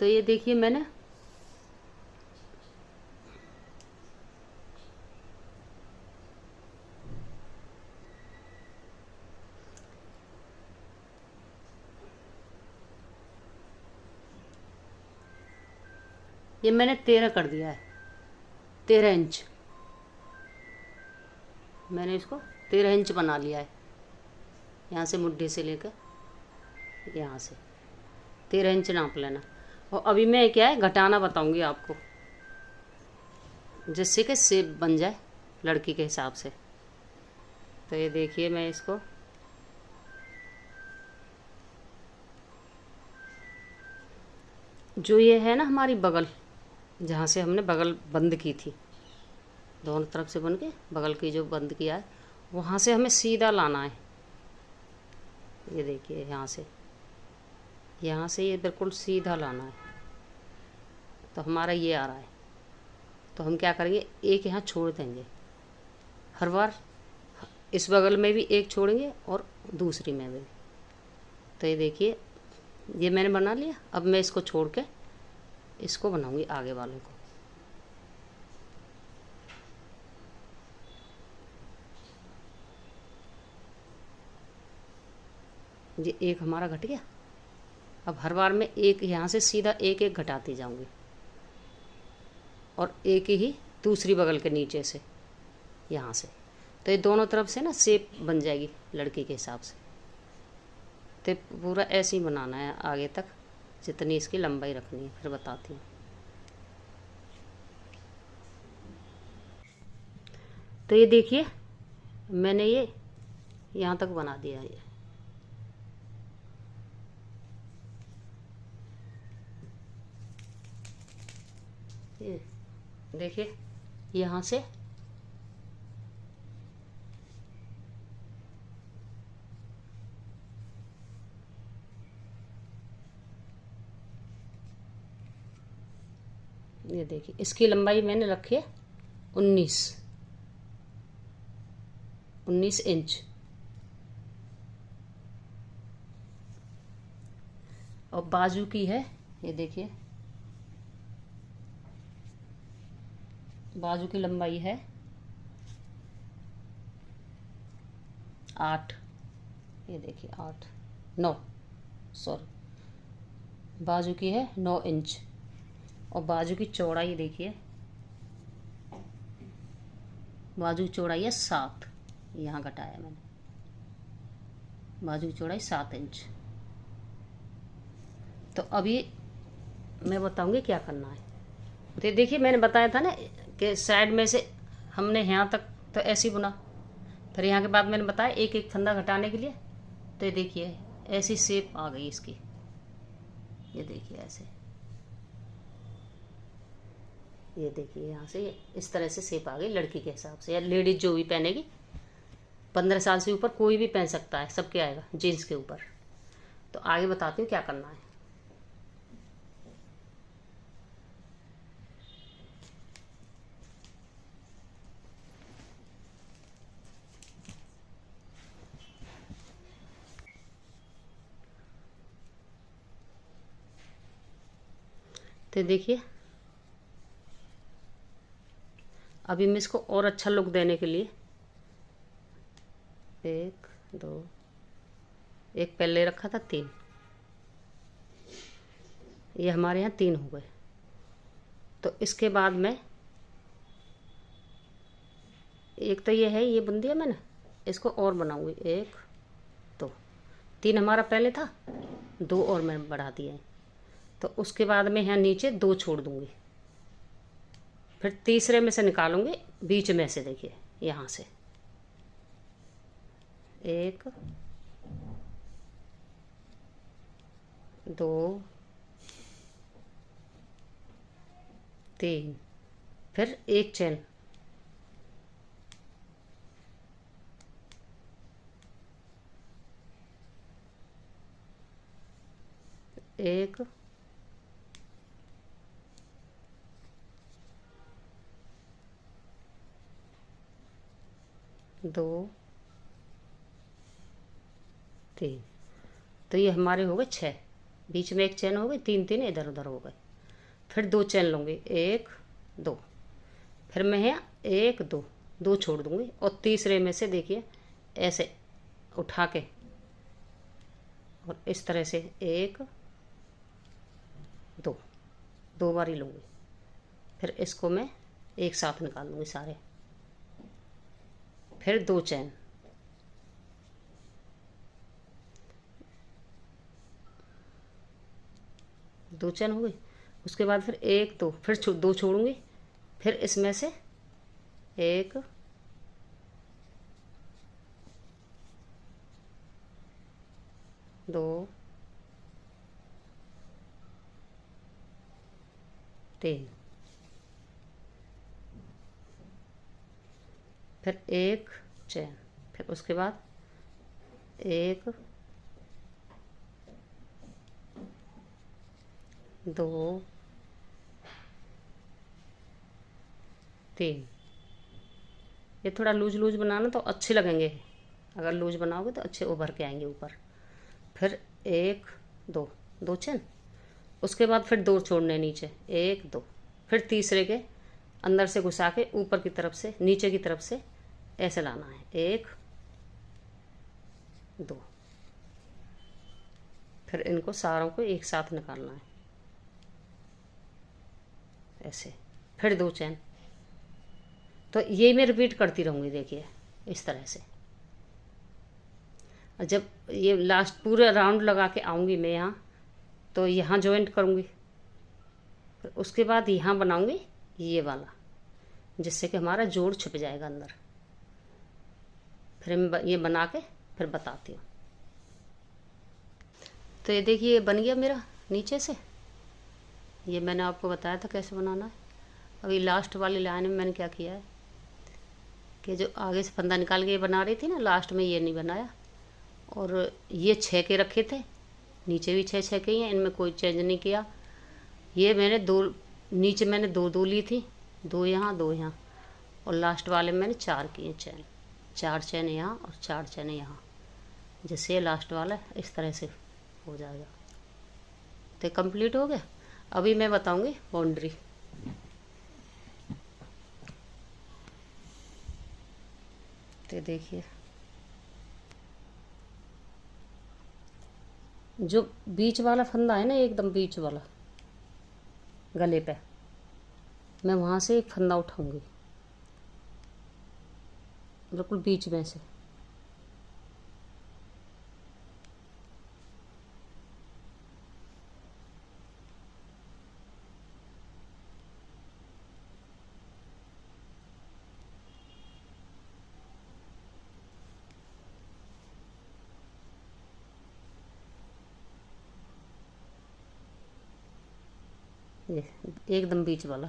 तो ये देखिए मैंने ये मैंने 13 कर दिया है, 13 इंच मैंने इसको 13 इंच बना लिया है। यहाँ से मुट्ठी से लेकर यहाँ से 13 इंच नाप लेना। और अभी मैं क्या है घटाना बताऊंगी आपको, जिससे कि शेप बन जाए लड़की के हिसाब से। तो ये देखिए मैं इसको जो ये है ना हमारी बगल, जहाँ से हमने बगल बंद की थी, दोनों तरफ से बन के बगल की जो बंद किया है, वहाँ से हमें सीधा लाना है। ये देखिए यहाँ से ये बिल्कुल सीधा लाना है। तो हमारा ये आ रहा है, तो हम क्या करेंगे, एक यहाँ छोड़ देंगे हर बार, इस बगल में भी एक छोड़ेंगे और दूसरी में भी। तो ये देखिए ये मैंने बना लिया। अब मैं इसको छोड़ के इसको बनाऊंगी आगे वालों को। ये एक हमारा घट गया। अब हर बार में एक यहाँ से सीधा एक एक घटाती जाऊंगी और एक ही दूसरी बगल के नीचे से यहाँ से। तो ये दोनों तरफ से ना शेप बन जाएगी लड़की के हिसाब से। तो पूरा ऐसे ही बनाना है आगे तक, जितनी इसकी लंबाई रखनी है। फिर बताती हूँ। तो ये देखिए मैंने ये यहाँ तक बना दिया है। ये देखिए यहाँ से ये देखिए इसकी लंबाई मैंने रखी है 19 इंच। और बाजू की है, ये देखिए बाजू की लंबाई है 8, ये देखिए 9 सॉरी, बाजू की है 9 इंच। और बाजू की चौड़ाई देखिए, बाजू की चौड़ाई है 7, यहाँ घटाया मैंने, बाजू की चौड़ाई 7 इंच। तो अभी मैं बताऊंगी क्या करना है। तो देखिए मैंने बताया था ना कि साइड में से हमने यहाँ तक तो ऐसे ही बुना, फिर यहाँ के बाद मैंने बताया एक एक फंदा घटाने के लिए। तो ये देखिए ऐसी शेप आ गई इसकी, ये देखिए ऐसे, ये देखिए यहाँ से इस तरह से शेप आ गई लड़की के हिसाब से, या लेडीज जो भी पहनेगी 15 साल से ऊपर कोई भी पहन सकता है, सबके आएगा जीन्स के ऊपर। तो आगे बताती हूँ क्या करना है। तो देखिए अभी मैं इसको और अच्छा लुक देने के लिए 1 2 एक पहले रखा था 3, ये हमारे यहाँ 3 हो गए। तो इसके बाद में एक तो ये है, ये बुन दिया मैंने, इसको और बनाऊंगी 1 2 3 हमारा पहले था, 2 और मैंने बढ़ा दिया है। तो उसके बाद में यहाँ नीचे 2 छोड़ दूंगी, फिर तीसरे में से निकालूंगी बीच में से, देखिए यहाँ से 1 2 3, फिर एक चेन, एक 2 3। तो ये हमारे हो गए 6, बीच में एक चेन हो गई, 3 3 इधर उधर हो गए। फिर 2 चेन लूँगी, 1 2, फिर मैं यहाँ 1 2 2 छोड़ दूँगी और तीसरे में से देखिए ऐसे उठा के और इस तरह से 1 2 2 बार ही लूँगी। फिर इसको मैं एक साथ निकाल लूँगी सारे। फिर 2 चेन, दो चेन हो गई। उसके बाद फिर 1 2, फिर 2 छोड़ूंगी। फिर इसमें से 1 2 3, फिर 1 चेन, फिर उसके बाद 1 2 3। ये थोड़ा लूज लूज बनाना तो अच्छे लगेंगे, अगर लूज बनाओगे तो अच्छे उभर के आएंगे ऊपर। फिर 1 2 2 चेन, उसके बाद फिर 2 छोड़ने नीचे, 1 2, फिर तीसरे के अंदर से घुसा के ऊपर की तरफ से नीचे की तरफ से ऐसे लाना है, 1 2। फिर इनको सारों को एक साथ निकालना है ऐसे। फिर 2 चेन। तो ये मैं रिपीट करती रहूँगी, देखिए इस तरह से। जब ये लास्ट पूरा राउंड लगा के आऊँगी मैं यहाँ, तो यहाँ जॉइंट करूँगी। फिर उसके बाद यहाँ बनाऊँगी ये वाला, जिससे कि हमारा जोड़ छुप जाएगा अंदर। फिर मैं ये बना के फिर बताती हूँ। तो ये देखिए बन गया मेरा नीचे से। ये मैंने आपको बताया था कैसे बनाना है। अभी लास्ट वाली लाइन में मैंने क्या किया है कि जो आगे से फंदा निकाल के ये बना रही थी ना, लास्ट में ये नहीं बनाया। और ये 6 के रखे थे, नीचे भी 6 6 के ही हैं, इनमें कोई चेंज नहीं किया। ये मैंने 2 नीचे मैंने 2 2 ली थी, 2 यहाँ 2 यहाँ, और लास्ट वाले में मैंने 4 किए चैन, 4 चैन यहाँ और 4 चैन यहाँ, जिससे लास्ट वाला इस तरह से हो जाएगा। तो कंप्लीट हो गया। अभी मैं बताऊंगी बाउंड्री। तो देखिए जो बीच वाला फंदा है ना, एकदम बीच वाला गले पे, मैं वहाँ से एक फंदा उठाऊंगी बिल्कुल बीच में से। ये एकदम बीच वाला।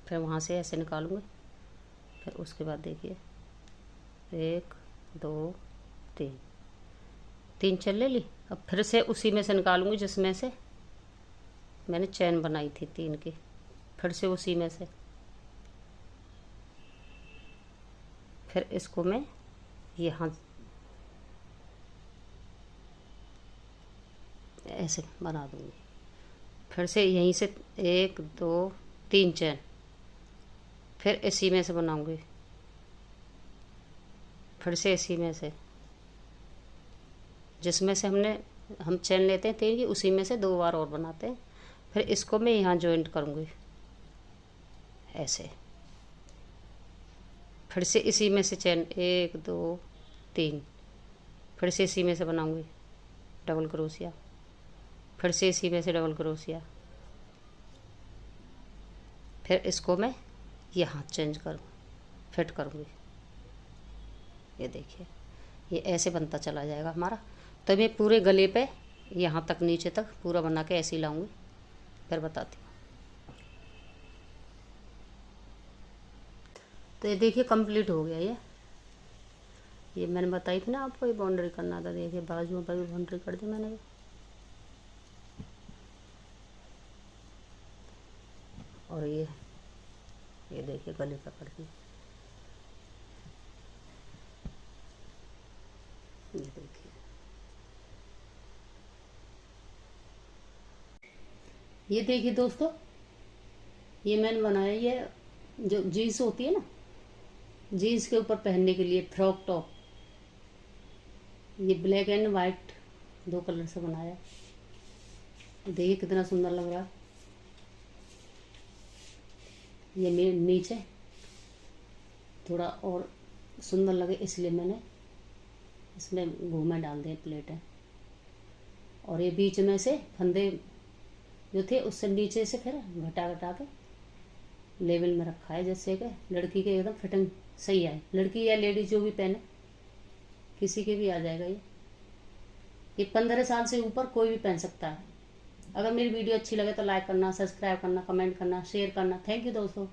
फिर वहाँ से ऐसे निकालूंगी। फिर उसके बाद देखिए 1 2 3, 3 चेन ले ली। अब फिर से उसी में से निकालूंगी जिसमें से मैंने चैन बनाई थी 3 की, फिर से उसी में से। फिर इसको मैं यहाँ ऐसे बना दूंगी। फिर से यहीं से 1 2 3 चैन, फिर इसी में से बनाऊंगी, फिर से इसी में से जिसमें से हम चैन लेते हैं 3 की, उसी में से 2 बार और बनाते हैं। फिर इसको मैं यहाँ जॉइंट करूँगी ऐसे। फिर से इसी में से चैन 1 2 3, फिर से इसी में से बनाऊंगी डबल क्रोशिया, फिर से इसी में से डबल क्रोशिया। फिर इसको मैं यहाँ चेंज करूँ, फिट करूँगी। ये देखिए ये ऐसे बनता चला जाएगा हमारा। तो मैं पूरे गले पे यहाँ तक नीचे तक पूरा बना के ऐसे ही लाऊंगी, फिर बताती हूँ। तो ये देखिए कंप्लीट हो गया। ये मैंने बताई थी ना आपको, ये बाउंड्री करना था। देखिए बाजुओं पर भी बाउंड्री कर दी मैंने। और ये देखिए गले पकड़ दी। देखिए, ये देखिए दोस्तों, ये मैंने बनाया, ये जो जीन्स होती है ना, जीन्स के ऊपर पहनने के लिए फ्रॉक टॉप, ये ब्लैक एंड वाइट 2 कलर से बनाया। देखिए कितना सुंदर लग रहा है। ये मेरे नीचे थोड़ा और सुंदर लगे इसलिए मैंने इसमें घूमे डाल दिए प्लेटें, और ये बीच में से फंदे जो थे उससे नीचे से फिर घटा घटा के लेवल में रखा है, जैसे कि लड़की के एकदम फिटिंग सही आए। लड़की या लेडीज जो भी पहने किसी के भी आ जाएगा। ये 15 साल से ऊपर कोई भी पहन सकता है। अगर मेरी वीडियो अच्छी लगे तो लाइक करना, सब्सक्राइब करना, कमेंट करना, शेयर करना। थैंक यू दोस्तों।